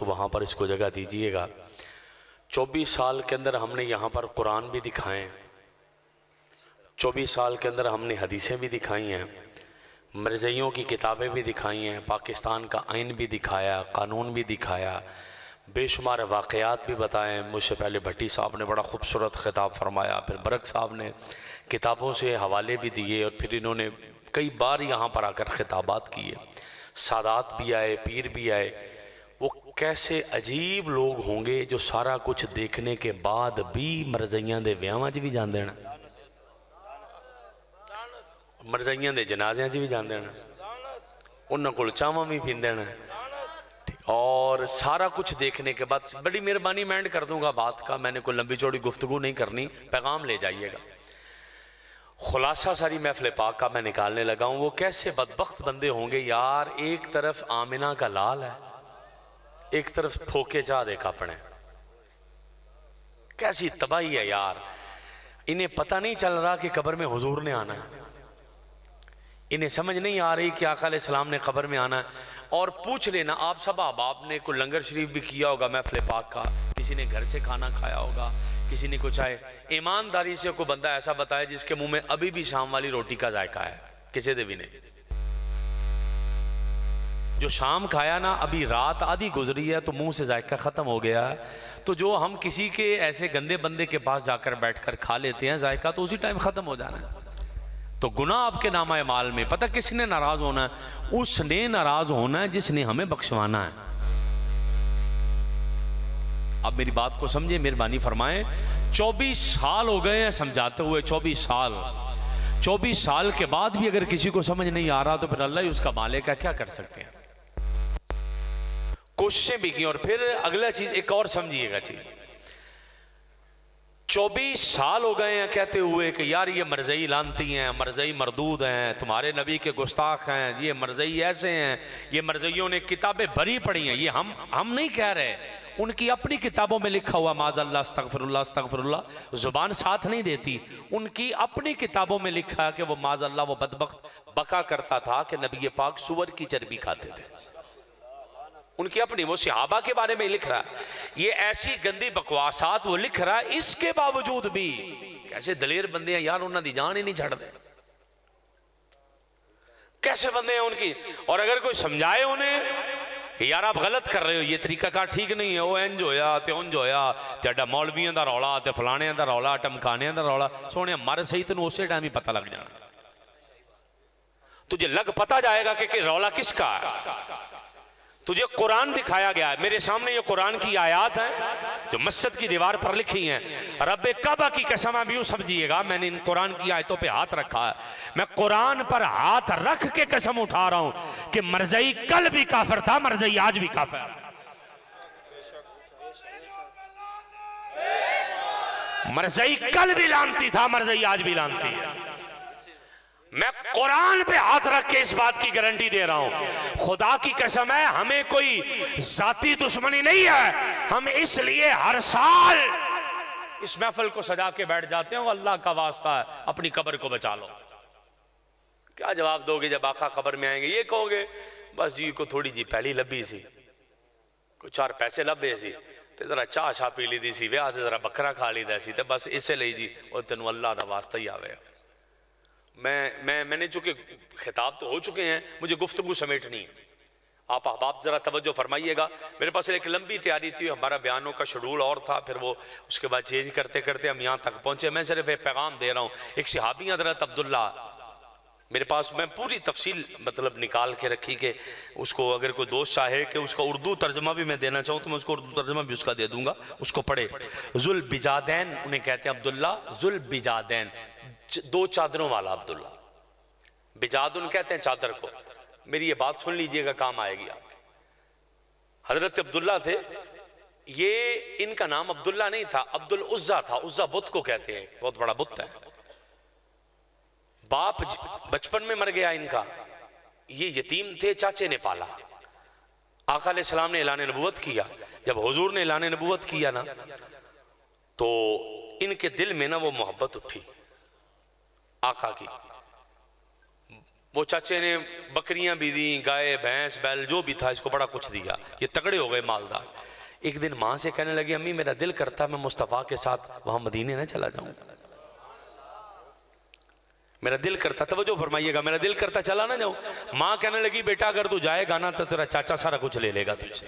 वहाँ पर इसको जगह दीजिएगा। 24 साल के अंदर हमने यहाँ पर कुरान भी दिखाएं, 24 साल के अंदर हमने हदीसें भी दिखाई हैं, मरज़इयों की किताबें भी दिखाई हैं, पाकिस्तान का आइन भी दिखाया, कानून भी दिखाया, बेशुमार वाक़यात भी बताएं। मुझसे पहले भट्टी साहब ने बड़ा खूबसूरत ख़िताब फरमाया, फिर बरक साहब ने किताबों से हवाले भी दिए, और फिर इन्होंने कई बार यहाँ पर आकर खिताबात किए। सादात भी आए, पीर भी आए। वो कैसे अजीब लोग होंगे जो सारा कुछ देखने के बाद भी मरज़इयां दे व्याहां च भी जांदे न, मरज़इयां दे जनाज़ियां च भी जांदे न, उन्हां कोल चावां भी पींदे न, और सारा कुछ देखने के बाद। बड़ी मेहरबानी, मैं एंड कर दूंगा बात का, मैंने कोई लंबी चौड़ी गुफ्तगू नहीं करनी, पैगाम ले जाइएगा। खुलासा सारी महफिल पाक का मैं निकालने लगा हूँ। वो कैसे बदबख्त बंदे होंगे यार, एक तरफ आमिना का लाल है, एक तरफ फोके चाह देखा अपने, कैसी तबाही है यार। इन्हें पता नहीं चल रहा कि कब्र में हुजूर ने आना है, इन्हें समझ नहीं आ रही कि आका अलैहिस्सलाम ने कब्र में आना है। और पूछ लेना आप सब, आपने कोई लंगर शरीफ भी किया होगा महफिल पाक का, किसी ने घर से खाना खाया होगा, किसी ने कुछ आए। ईमानदारी से कोई बंदा ऐसा बताए जिसके मुंह में अभी भी शाम वाली रोटी का जायका है? किसी दे भी नहीं। जो शाम खाया ना, अभी रात आधी गुजरी है तो मुंह से जायका खत्म हो गया है। तो जो हम किसी के ऐसे गंदे बंदे के पास जाकर बैठकर खा लेते हैं जायका, तो उसी टाइम खत्म हो जाना है। तो गुनाह आपके नामा माल में, पता किसने नाराज होना है? उसने नाराज होना है जिसने हमें बख्शवाना है। अब मेरी बात को समझे, मेहरबानी फरमाएं। 24 साल हो गए हैं समझाते हुए, 24 साल के बाद भी अगर किसी को समझ नहीं आ रहा तो फिर अल्लाह ही उसका मालिक है, क्या कर सकते हैं। कोशिशें भी की। और फिर अगला चीज एक और समझिएगा चीज, 24 साल हो गए हैं कहते हुए कि यार ये मरज़ई लानती हैं, मरज़ई मरदूद हैं, तुम्हारे नबी के गुस्ताख हैं, ये मरज़ई ऐसे हैं, ये मरज़इयों ने किताबें भरी पड़ी हैं। ये हम नहीं कह रहे, उनकी अपनी किताबों में लिखा हुआ माज़अल्लाह अस्तगफिरुल्लाह अस्तगफिरुल्लाह, जुबान साथ नहीं देती। उनकी अपनी किताबों में लिखा है कि वो माज़अल्लाह वो बदबख्त बका करता था कि नबी पाक सुअर की चर्बी खाते थे। उनकी अपनी, वो सहाबा के बारे में लिख रहा है। ये ऐसी गंदी बकवासात वो लिख रहा है, इसके बावजूद भी कैसे दलेर बंदे हैं यार, उन्होंने जान ही नहीं छड़ते। कैसे बंदे हैं उनकी। और अगर कोई समझाए उन्हें कि यार आप गलत कर रहे हो, ये तरीका कार ठीक नहीं है, वो इंज होया ते उंज होया, तेरा मौलवियों का रौला ते फलाने का रौला, टमकाने का रौला, सोने मर सही तेन उस टाइम ही पता लग जाना। तुझे लग पता जाएगा कि रौला किसका है। तुझे कुरान दिखाया गया है, मेरे सामने ये कुरान की आयत है जो मस्जिद की दीवार पर लिखी हैं। रब्बे काबा की कसम, भी समझिएगा, मैंने इन कुरान की आयतों पे हाथ रखा है। मैं कुरान पर हाथ रख के कसम उठा रहा हूं कि मरज़ई कल भी काफिर था, मरज़ई आज भी काफिर। मरज़ई कल भी लानती था, मरज़ई आज भी लानती है। मैं कुरान पे हाथ रख के इस बात की गारंटी दे रहा हूं, खुदा की कसम है, हमें कोई जाती दुश्मनी नहीं है। हम इसलिए हर साल इस महफिल को सजा के बैठ जाते हैं, अल्लाह का वास्ता है अपनी कब्र को बचा लो। क्या जवाब दोगे जब आका कब्र में आएंगे? ये कहोगे बस जी को थोड़ी जी पहली लब्भी सी, कोई 4 पैसे लभे सी ते जरा चाह छा पी ली सी, ब्याह से जरा बकरा खा लीदा सी, ते बस इसे लिए जी और तेन अल्लाह का वास्ता ही आवे। मैंने चूंकि खिताब तो हो चुके हैं, मुझे गुफ्तगू समेटनी है। आप अहबाब जरा तवज्जो फरमाइएगा। मेरे पास एक लंबी तैयारी थी, हमारा बयानों का शेड्यूल और था, फिर वो उसके बाद चेंज करते करते हम यहाँ तक पहुंचे। मैं सिर्फ एक पैगाम दे रहा हूँ। एक सहाबी हज़रत अब्दुल्ला, मेरे पास मैं पूरी तफसील मतलब निकाल के रखी कि उसको अगर कोई दोस्त चाहे कि उसका उर्दू तर्जमा भी मैं देना चाहूँ तो मैं उसको उर्दू तर्जमा भी उसका दे दूंगा, उसको पढ़े। जुल बिजादैन उन्हें कहते हैं, अब्दुल्ला जुल बिजादैन, 2 चादरों वाला अब्दुल्ला। बिजादुन कहते हैं चादर को। मेरी ये बात सुन लीजिएगा, काम आएगी आपके। हजरत अब्दुल्ला थे, ये इनका नाम अब्दुल्ला नहीं था, अब्दुल उज्जा था। उज्जा बुत को कहते हैं, बहुत बड़ा बुत है। बाप बचपन में मर गया इनका, ये यतीम थे, चाचे ने पाला। आका अलैहिस्सलाम ने ऐलान नबूवत किया। जब हुजूर ने ऐलान नबूवत किया ना, तो इनके दिल में ना वो मोहब्बत उठी आका की। वो चाचे ने बकरियां भी दी, गाय भैंस बैल जो भी था इसको बड़ा कुछ दिया, ये तगड़े हो गए मालदार। एक दिन माँ से कहने लगी अम्मी मेरा दिल करता मैं मुस्तफ़ा के साथ वहां मदीने ना चला जाऊं, मेरा दिल करता, तवज्जो फरमाइएगा, मेरा दिल करता चला ना जाऊं। माँ कहने लगी बेटा अगर तू जाएगा ना तो तेरा चाचा सारा कुछ ले लेगा तुझसे।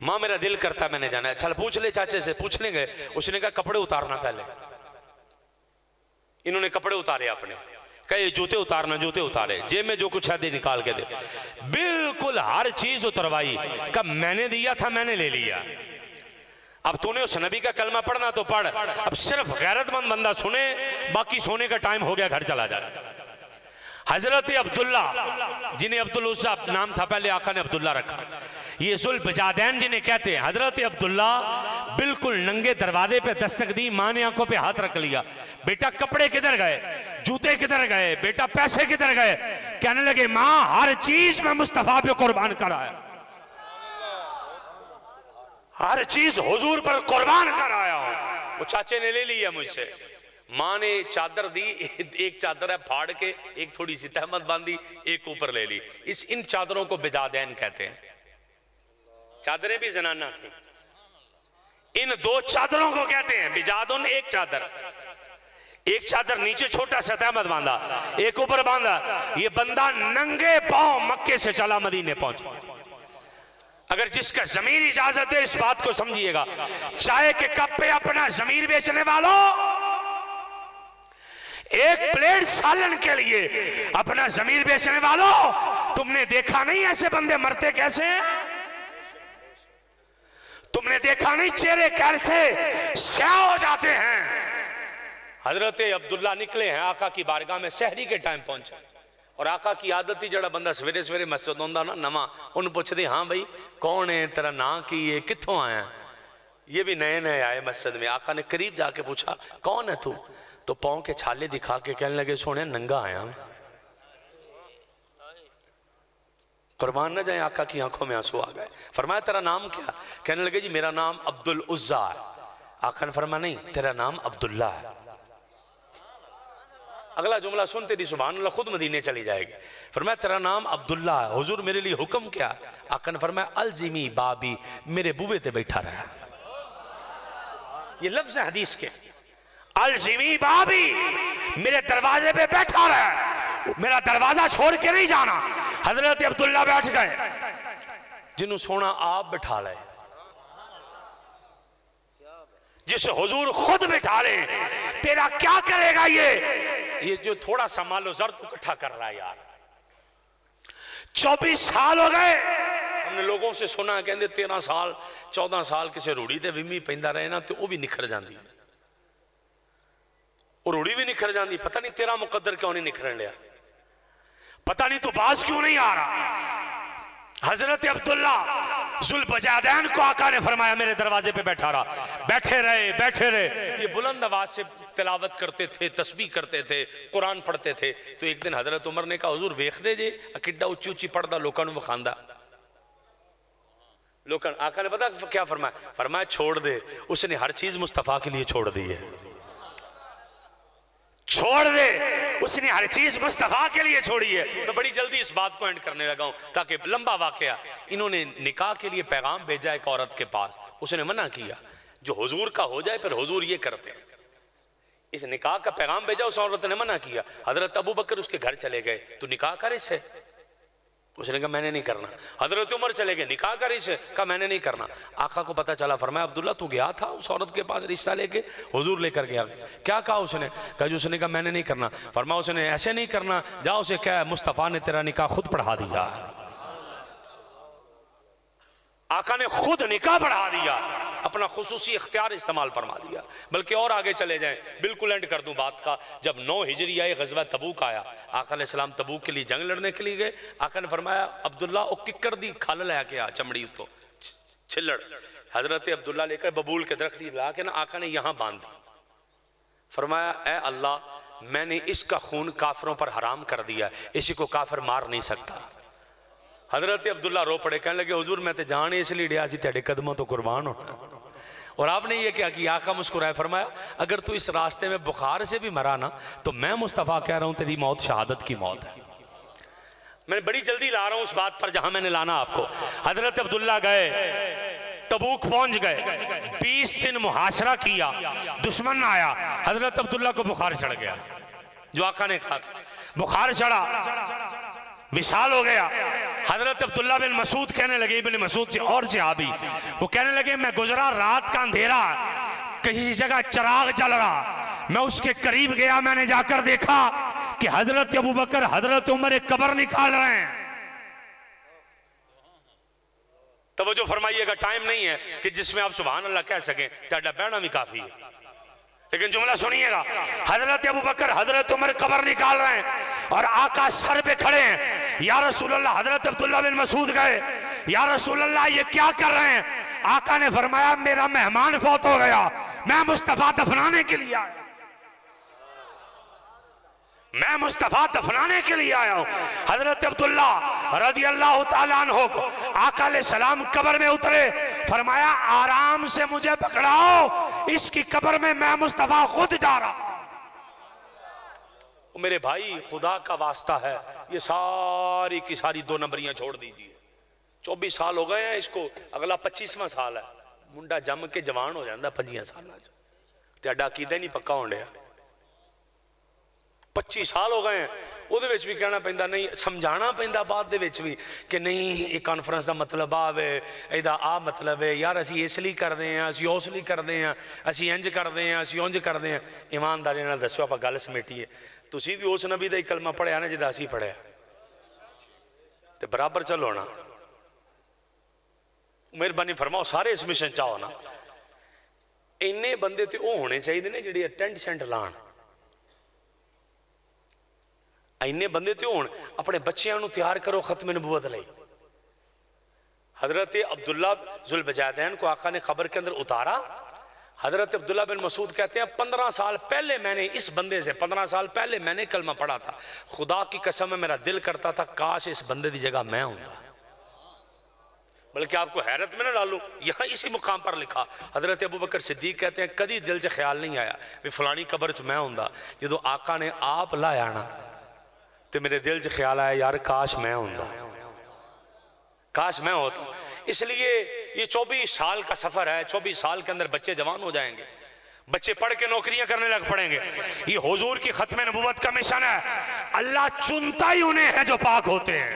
माँ मेरा दिल करता मैंने जाना है। चल पूछ ले चाचे से। पूछने गए, उसने कहा कपड़े उतारना पहले। इन्होंने कपड़े उतारे अपने, कहे जूते उतारना, जूते उतारे, जेब में जो कुछ है दे निकाल के दे, बिल्कुल हर चीज उतरवाई। कब मैंने दिया था मैंने ले लिया, अब तूने उस नबी का कलमा पढ़ना तो पढ़, अब सिर्फ गैरतमंद बंदा सुने, बाकी सोने का टाइम हो गया घर चला जा। हजरत अब्दुल्ला जिन्हें अब्दुल उज़्ज़ा नाम था, पहले आका ने अब्दुल्ला रखा, ये ज़ुल्फ़िजादैन जिन्हें कहते हैं। हजरत अब्दुल्ला बिल्कुल नंगे दरवाजे पे दस्तक दी, माँ ने आंखों पे हाथ रख लिया, बेटा कपड़े किधर गए, जूते किधर गए, बेटा पैसे किधर गए। कहने लगे माँ हर चीज में मुस्तफा पे कुर्बान कराया, हर चीज हुजूर पर कुर्बान कराया। वो चाचे ने ले लिया मुझसे। माँ ने चादर दी, एक चादर है फाड़ के एक थोड़ी सी तहमत बांधी, एक ऊपर ले ली। इन चादरों को बिजादैन कहते हैं। चादरें भी जनाना थी। इन दो चादरों को कहते हैं बिजादुन, एक चादर, एक चादर नीचे छोटा सा तहमत बांधा, एक ऊपर बांधा। ये बंदा नंगे पांव मक्के से चला मदीने पहुंचा। अगर जिसका जमीर इजाजत है इस बात को समझिएगा, चाय के कप पे अपना जमीर बेचने वालों, एक प्लेट सालन के लिए अपना जमीर बेचने वालों, तुमने देखा नहीं ऐसे बंदे मरते कैसे? तुमने देखा नहीं चेहरे कैसे स्याह हो जाते हैं? हजरत अब्दुल्ला निकले हैं आका की बारगाह में, सहरी के टाइम पहुंचे, और आका की आदत थी जड़ा बंदा सवेरे सवेरे मस्जिद आंदा ना नवा, उन पूछते हाँ भाई कौन है, तेरा नाम की है, कित्थों आया? ये भी नए नए आए मस्जिद में। आका ने करीब जाके पूछा कौन है तू? तो पाँव के छाले दिखा के कहने लगे सोने नंगा आया। कुर्बान न जाए, आका की आंखों में आंसू आ गए। फरमाया तेरा नाम क्या? कहने लगे जी मेरा नाम अब्दुल उज़्ज़ा है। आका ने फरमाया नहीं तेरा नाम अब्दुल्ला है। अगला जुमला सुनते ही सुभान अल्लाह खुद मदीने चली जाएगी। फरमाया तेरा नाम अब्दुल्ला है, हुजूर मेरे लिए हुक्म क्या? आका ने फरमाया अलजिमी बाबी, मेरे बुवे ते बैठा रहा। ये लफ्ज है हदीस के, अलजिमी बाबी, मेरे दरवाजे पे बैठा रहा, मेरा दरवाजा छोड़ के नहीं जाना। हजरत अब्दुल्ला बैठ गए, जिन्हों सोना आप बैठा ले, जिसे हुजूर खुद बैठा ले, तेरा क्या करेगा ये जो थोड़ा सा मालो जर तू इकट्ठा कर रहा है यार। 24 साल हो गए, हमने लोगों से सुना कहते 13 साल 14 साल किसी रूढ़ी ते विमी पैंदा रहे ना तो वह भी निखर जाती, और रूढ़ी भी निखर जाती। पता नहीं तेरा मुकद्दर क्यों नहीं निखरन लिया, पता नहीं तू बाज क्यों नहीं आ रहा। हजरत अब्दुल्ला ज़ुल्फ़िजादैन को आका ने फरमाया मेरे दरवाजे पे बैठा रहा। बैठे रहे बैठे रहे, ये बुलंद आवाज से तिलावत करते थे, तस्बीह करते थे, कुरान पढ़ते थे। तो एक दिन हजरत उमर ने कहा हुजूर वेख दे जे किड्डा उच्ची उच्ची पढ़दा लोगों को विखांदा। लोग आका ने पता क्या फरमाया? फरमाया छोड़ दे, उसने हर चीज मुस्तफा के लिए छोड़ दी है। छोड़ दे, उसने हर चीज मुस्तफा के लिए छोड़ी है। मैं बड़ी जल्दी इस बात को एंड करने लगा हूं ताकि लंबा वाकया। इन्होंने निकाह के लिए पैगाम भेजा एक औरत के पास, उसने मना किया जो हुजूर का हो जाए, फिर हुजूर ये करते हैं। इस निकाह का पैगाम भेजा, उस औरत ने मना किया। हजरत अबू बकर उसके घर चले गए, तू निकाह कर इससे। उसने कहा मैंने नहीं करना। हजरत उमर चले गए, निकाह कर इसे, कहा मैंने नहीं करना। आका को पता चला, फरमाया अब्दुल्ला तू गया था उस औरत के पास रिश्ता लेके? हुजूर लेकर गया। क्या कहा उसने? कहा जो उसने कहा मैंने नहीं करना। फरमाया उसने ऐसे नहीं करना, जाओ उसे क्या मुस्तफा ने तेरा निकाह खुद पढ़ा दिया। आका ने खुद निकाह पढ़ा दिया, अपना खुसूसी इख्तियार इस्तेमाल फरमा दिया। बल्कि और आगे चले जाएं, बिल्कुल एंड कर दूं बात का। जब 9 हिजरी आए, गज़वा तबूक आया, आका अलैहिस्सलाम तबूक के लिए जंग लड़ने के लिए गए। आका ने फरमाया अब्दुल्ला ओ किक्कर दी खल लैके आ, चमड़ी तो छिल्लड़। हजरत अब्दुल्ला लेकर बबूल के दरख्त ला के ना आका ने यहां बांध दी। फरमाया ए अल्लाह, मैंने इसका खून काफिरों पर हराम कर दिया, इसी को काफिर मार नहीं सकता। हजरत अब्दुल्ला रो पड़े, कहने लगे हुजूर मैं तो जान इसलिए डिया सी तेरे कदमों तो कुर्बान होना। और आपने ये क्या किया? आका मुस्कुराए, फरमाया अगर तू इस रास्ते में बुखार से भी मरा ना तो मैं मुस्तफ़ा कह रहा हूं तेरी मौत शहादत की मौत है। मैं बड़ी जल्दी ला रहा हूं उस बात पर जहां मैंने लाना आपको। हजरत अब्दुल्ला गए, तबूक पहुंच गए, 20 दिन मुहासरा किया, दुश्मन आया, हजरत अब्दुल्ला को बुखार चढ़ गया। जो आका ने कहा बुखार चढ़ा, विशाल हो गया। हजरत अब्दुल्ला बिन मसूद कहने लगे, इब्न मसूद से और सहाबी, वो कहने लगे मैं गुजरा, रात का अंधेरा, किसी जगह चिराग जल रहा, मैं उसके करीब गया, मैंने जाकर देखा कि हजरत अबू बकर, हजरत उमर एक कब्र निकाल रहे हैं। तवज्जो फरमाइएगा, टाइम नहीं है कि जिसमें आप सुभान अल्लाह कह सकें, टाडा बहना भी काफी है, लेकिन जुमला सुनिएगा। हजरत अबू बकर, हजरत उमर कब्र निकाल रहे हैं और आका सर पे खड़े हैं। या रसूल अल्लाह, हजरत अब्दुल्ला बिन मसूद गए, या रसूल अल्लाह ये क्या कर रहे हैं? आका ने फरमाया मेरा मेहमान फौत हो गया, मैं मुस्तफा दफनाने के लिए आया, मैं मुस्तफा दफनाने के लिए आया हूं। हजरत अब्दुल्ला रज़ी अल्लाह ताला अन्हु को आका अलैहि सलाम कब्र में उतरे, फरमाया आराम से मुझे पकड़ाओ, इसकी कब्र में मैं मुस्तफा खुद जा रहा। मेरे भाई खुदा का वास्ता है, ये सारी की सारी 2 नंबरियां छोड़ दीजिए। 24 साल हो गए हैं इसको, अगला 25वां साल है, मुंडा जम के जवान हो जाता 25 साल तेरा कीदा नहीं पक्का होने 25 साल हो गए हैं। ਉਹਦੇ ਵਿੱਚ भी कहना पैंदा, नहीं समझाना पैंदा बाद दे विच भी कि नहीं ये कॉन्फ्रेंस का मतलब आवे, ਇਹਦਾ आ मतलब है यार, ਅਸੀਂ ਇਸ ਲਈ ਕਰਦੇ हैं, ਅਸੀਂ ਉਸ ਲਈ ਕਰਦੇ हैं, ਅਸੀਂ इंज करते हैं, ਅਸੀਂ उंज करते हैं। ईमानदारी नाल दसो ਆਪਾਂ गल समेटीए, ਤੁਸੀਂ भी उस नबी का ही कलमा पढ़िया ना जिदा ਅਸੀਂ पढ़िया, तो बराबर चलो ना। मेहरबानी फरमाओ सारे इस मिशन चाहो ना। इन्ने बंदे तो वो होने चाहिए ने जिहड़े टेंट शेंट लाण, इन्ने बंदे तो होण, अपने बच्चों को तैयार करो खत्म नबूवत लई। हजरत अब्दुल्ला जुल बजादैन को आका ने खबर के अंदर उतारा। हजरत अब्दुल्ला बिन मसूद कहते हैं 15 साल पहले मैंने इस बंदे से 15 साल पहले मैंने कलमा पढ़ा था, खुदा की कसम है मेरा दिल करता था काश इस बंदे की जगह मैं होता। बल्कि आपको हैरत में ना डालूं, यहाँ इसी मुकाम पर लिखा, हजरत अबू बकर सिद्दीक कहते हैं कभी दिल से ख्याल नहीं आया भी फलानी कब्र च मैं होंदा। जो आका ने आप लाया ना तो मेरे दिल च ख्याल आया यार काश मैं होंदा, काश मैं होता। इसलिए ये 24 साल का सफर है, 24 साल के अंदर बच्चे जवान हो जाएंगे, बच्चे पढ़ के नौकरियां करने लग पड़ेंगे। ये हुजूर की खत्म नबूवत का मिशन है, अल्लाह चुनता ही उन्हें है जो पाक होते हैं।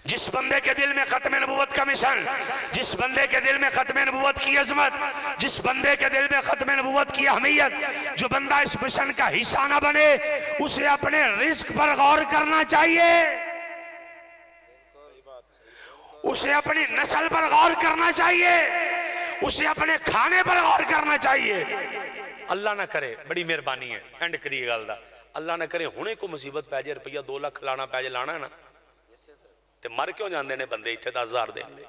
जिस बंदे के दिल में खत्म नबूवत का मिशन, जिस बंदे के दिल में खत्म नबूवत की अजमत, जिस बंदे के दिल में खत्म नबूवत की अहमियत, जो बंदा इस मिशन का हिस्सा ना बने उसे अपने रिस्क पर गौर करना चाहिए, उसे अपनी नस्ल पर गौर करना चाहिए, उसे अपने खाने पर गौर करना चाहिए। अल्लाह ना करे, बड़ी मेहरबानी है एंड करिए गल दा, अल्लाह ना करे हुणे को मुसीबत पै जाए, रुपया 2 लाख लाना पै जाए, लाना है ना तो मर क्यों जाते हैं बंदे इतने 10,000 देने,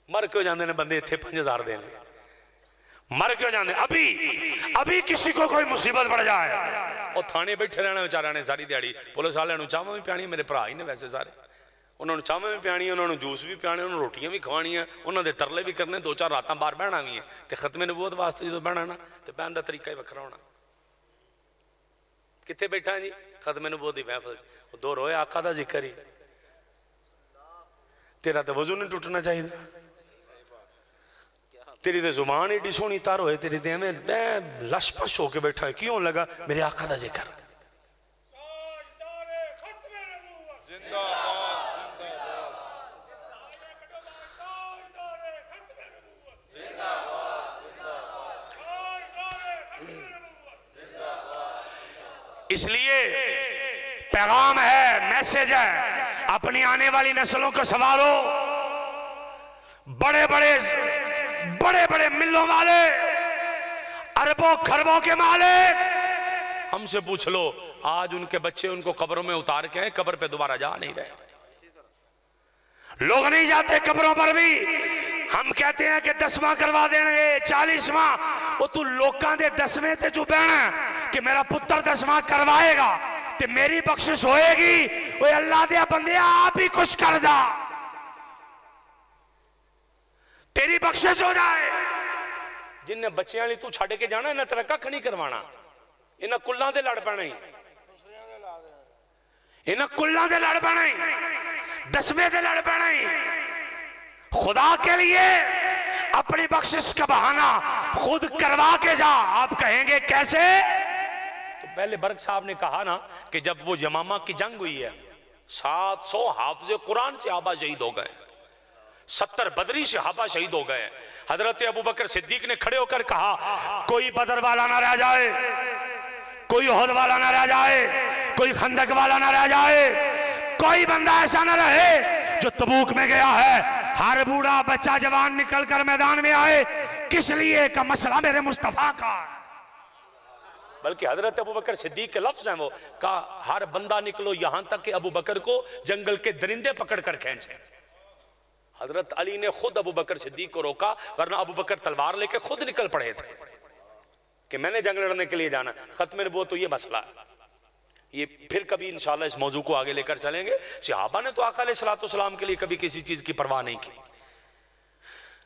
मर क्यों जाते हैं बंदे इतने 5,000 देने, मर क्यों जाते? अभी किसी को कोई मुसीबत पड़ जाए और थाने बैठे रहना बेचारा ने सारी दिहाड़ी, पुलिस वाले चाह भी पियानी, मेरे भरा ही ने वैसे सारे, उन्होंने चाह भी पियानी, उन्होंने जूस भी पियाने, उन्होंने रोटियां भी खवानियां, उन्होंने तरले भी करने, 2-4 रातां बाहर बहना भी है। तो खत्मे नबूवत वास्ते जो बहना ना तो बहन का तरीका ही वखरा होना। कितने बैठा जी खत्मे नबूवत की महफिल, 2 रोए आका का जिक्र ही, तेरा तो वजू नहीं टुटना चाहिए, तेरी तो जुबान एडी सोहनी तर होए, तेरी तो एवं लश पश होके बैठा है, क्यों लगा मेरे आका का जिक्र। इसलिए पैगाम है, मैसेज है, अपनी आने वाली नस्लों को संवारो। बड़े बड़े मिलों वाले, अरबों खरबों के मालिक, हमसे पूछ लो आज उनके बच्चे उनको कब्रों में उतार के हैं, कब्र पे दोबारा जा नहीं रहे, लोग नहीं जाते कब्रों पर भी। हम कहते हैं कि 10वां करवा देंगे, 40वां, वो तू लोकां दे 10वें ते चुप रहना कि मेरा पुत्र 10वां करवाएगा ते मेरी बख्शिश होएगी। वो अल्लाह दे बंदे आप ही कुछ कर जा, तेरी बख्शिश हो जाए। जिन्हें बच्चों वाली तू छड़ के जाना, इन्हें तेरा कख नहीं करवाना, इन्हां कुल्लां दे लड़ पैना ही, इन्हां कुल्लां दे लड़ पैना ही, दसवें दे लड़ पैना ही। खुदा के लिए अपनी बख्शिश का बहाना खुद करवा के जा। आप कहेंगे कैसे? तो पहले बर्क साहब ने कहा ना कि जब वो यमामा की जंग हुई है 700 हाफिज़े कुरान सहाबा शहीद हो गए, 70 बदरी सहाबा शहीद हो गए। हजरत अबू बकर सिद्दीक ने खड़े होकर कहा कोई बदर वाला ना रह जाए, कोई ओहद वाला ना रह जाए, कोई खंदक वाला ना रह जाए, कोई बंदा ऐसा ना रहे जो तबूक में गया है हर बूढ़ा बच्चा जवान निकल कर मैदान में आए, किस लिए का मसला मेरे मुस्तफा का। बल्कि हजरत अबू बकर सिद्दीक के लफ्ज हैं वो का हर बंदा निकलो यहां तक कि अबू बकर को जंगल के दरिंदे पकड़ कर खींचे। हजरत अली ने खुद अबू बकर सिद्दीक को रोका, वरना अबू बकर तलवार लेके खुद निकल पड़े थे कि मैंने जंग लड़ने के लिए जाना। खत्म नबूवत तो ये मसला है, ये फिर कभी इंशाल्लाह इस मौजू को आगे लेकर चलेंगे। सहाबा ने तो आका अलैहिस्सलाम के लिए कभी किसी चीज की परवाह नहीं की,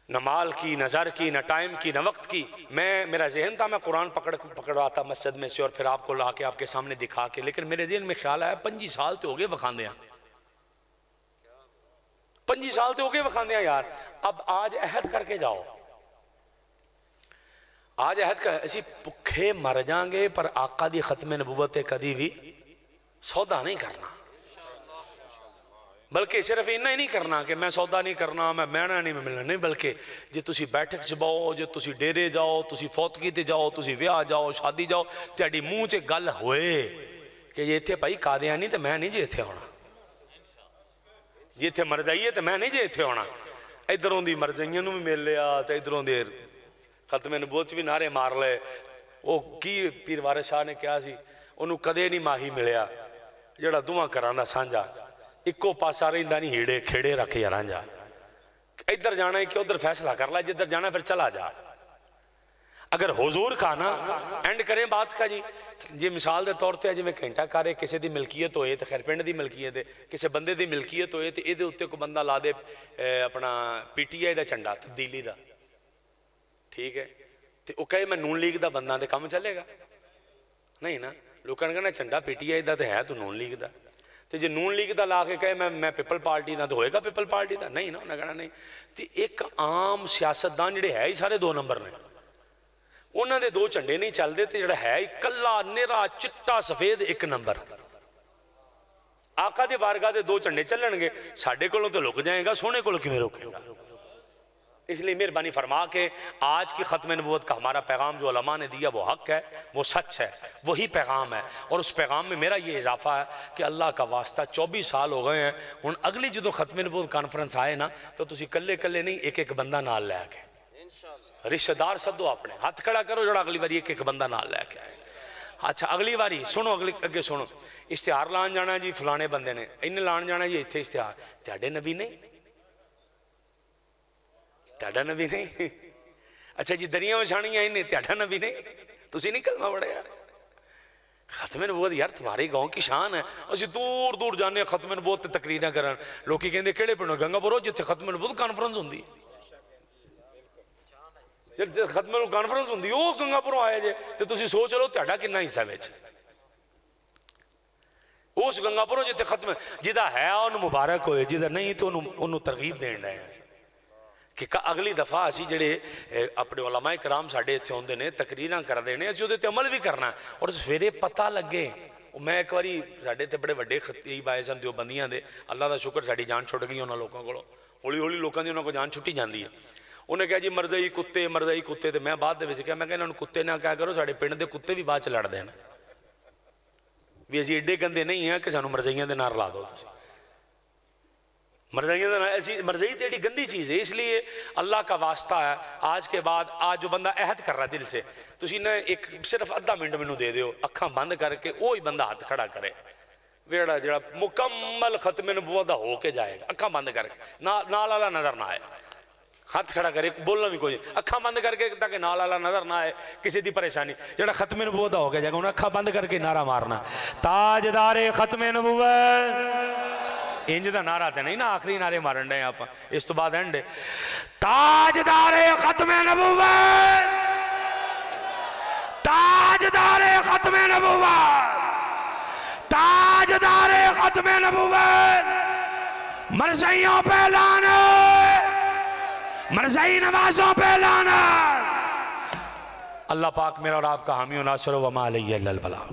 न माल की, न ज़र की, न टाइम की, न वक्त की। मेरा जहन था मैं कुरान पकड़ रहा था मस्जिद में से और फिर आपको ला के आपके सामने दिखा के, लेकिन मेरे जहन में ख्याल आया 25 साल तो हो गए वखांदे, 25 साल तो हो गए वखांदे यार। अब आज अहद करके जाओ, आज अहद कर असी भुखे मर जाएंगे पर आका दी खत्म नबूवत कदी भी सौदा नहीं करना। बल्कि सिर्फ इन्ना ही नहीं करना कि मैं सौदा नहीं करना, मैं महना नहीं, मैं मिलना नहीं, बल्कि जे तुसी बैठक च बाओ, जे तुसी डेरे जाओ, तुसी फौतगी ते जाओ, तुसी विआह जाओ, शादी जाओ, तेरी मुंह च गल होए कि जे इत्थे भाई कादियानी ते मैं नहीं जे इत्थे होना, जे इत्थे मर जाइए तो मैं नहीं जे इत्थे होना। इधरों दी मर जाइयां नूं भी मिल लिया ते इधरों दे खत्मे नबूवत भी नारे मार ले। वो की पीर वारिस शाह ने कहा सी, उन्होंने कदे नहीं माही मिलिया जिहड़ा दोवां घरां दा सांझा, इको पासा रहिंदा नहीं हीड़े खेड़े रख यार जा, इधर जाना है कि उधर फैसला कर ला, जिधर जाना फिर चला जा। अगर हुजूर का ना एंड करें बात का जी मिसाल के तौर पर जिवें घंटा घर किसी की मिल्कीयत होए तो खैर पिंड की मिल्कीयत है, किसी बंदे की मिल्कीयत होए तो ये उत्ते कोई बंदा ला दे अपना PTI का झंडा तब्दीली का, ठीक है, तो वह कहे मैं नून लीग का बंदा, तो काम चलेगा नहीं ना। लोगों ने कहना झंडा PTI का तो है, तो नून लीग का, तो जो नून लीग का ला के कहे मैं पीपल पार्टी का, तो होएगा पीपल पार्टी का नहीं ना, उन्हें कहना नहीं। तो एक आम सियासतदान जोड़े है ही सारे 2 नंबर ने, उन्होंने 2 झंडे नहीं चलते, तो जोड़ा है कला निरा चिट्टा सफेद 1 नंबर। आका दे बारगाह दे 2 झंडे चलणगे, साडे कोलों तो लुक जाएगा, सोने कोलों किवें रोकेगा। इसलिए मेहरबानी फरमा के आज की खत्म नबूवत का हमारा पैगाम जो उलमा ने दिया वो हक है, वो सच है, वही पैगाम है। और उस पैगाम में मेरा ये इजाफा है कि अल्लाह का वास्ता 24 साल हो गए हैं, हुण अगली जो खत्म नबूवत कॉन्फ्रेंस आए ना, तो तुसी कल्ले कल्ले नहीं, एक एक बंदा नाल लैके रिश्तेदार सदो, अपने हाथ खड़ा करो जोड़ा अगली बारी एक एक बंदा नाल लैके आए। अच्छा अगली बारी सुनो, अगे सुनो, इश्तिहार लान जाना जी फलाने बंदे ने, इन्हें लान जाना जी इत्थे इश्तिहार, तुहाडे नबी नहीं, तुहाडा नबी नहीं। अच्छा जी दरियां विछाणियां इन्हें, तुहाडा नबी नहीं, तुसी नहीं कलमा पढ़िया। खत्म नबूवत यार तुम्हारे गांव की शान है, असं दूर दूर जाने खत्म नबूवत तकरीर करन, लोग कहते किहड़े पिंडों, गंगापुरों जिथे खत्म नबूवत कॉन्फ्रेंस होंदी, खत्म कॉन्फ्रेंस होंदी वो गंगापुरों आए जे, तो तुसी सोच लो तुहाडा कितना हिस्सा विच। उस गंगापुरों जिथे खत्म जिदा है उन्होंने मुबारक होए, जिदा नहीं तो उन्होंने तरगीब देन रहे हैं कि अगली दफा असी जेडे अपने उलमाए कराम साडे इत्थे आउंदे ने तकरीरां करदे ने, असीं उहदे ते अमल भी करना और सवेरे पता लगे। मैं एक बारी साडे ते बड़े वड्डे खतीब आए सन देवबंदियां दे, अल्लाह का शुक्र साडी जान छुट गई उन्होंने लोगों को, हौली हौली लोगों की उन्होंने को जान छुट्टी जाती है। उन्हें कहा जी मरदई कुत्ते, तो मैं बाद क्या मैं इन्होंने कुत्ते ना क्या करो, साडे पिंड दे कुत्ते भी बाद च लड़ते हैं भी असीं एडे गंदे नहीं हैं कि सानू मरजाइयां दे नाल ला दो। तुसीं मरजाइयां दे नाल, ऐसी मरजाई तो एडी गंदी चीज़ है। इसलिए अल्लाह का वास्ता है, आज के बाद आज जो बंदा अहद कर रहा दिल से, तुसीं ना एक सिर्फ आधा मिनट मैनू दे दिओ, अखां बंद करके वही बंदा हाथ खड़ा करे वेड़ा जो मुकम्मल खत्म नबूवत दा हो के जाएगा, अखां बंद करके नाल वाला नजर ना आए, हाथ खड़ा करे, बोलना भी कोई, अखा बंद करके ताकि नाल वाला नजर ना आए, किसी की परेशानी, जो खत्म नबूवत हो गया जाएगा, उन्हें अखा बंद करके नारा मारना ताजदारे खत्म नबूवत, इंज का नारा तो नहीं ना आखिरी नारे मारन डे आप, इस तो बाद एंड ताजदारे खत्म नबूवत, ताज ताजदारे खत्म नबुव्वत, ताजदारे खत्म नबुव्वत, मरज़इयों पे लानत, मरज़ई नवाजों पे लानत। अल्लाह पाक मेरा और आपका हामी और नासिर व मा अलैहि इल्लल बलाग।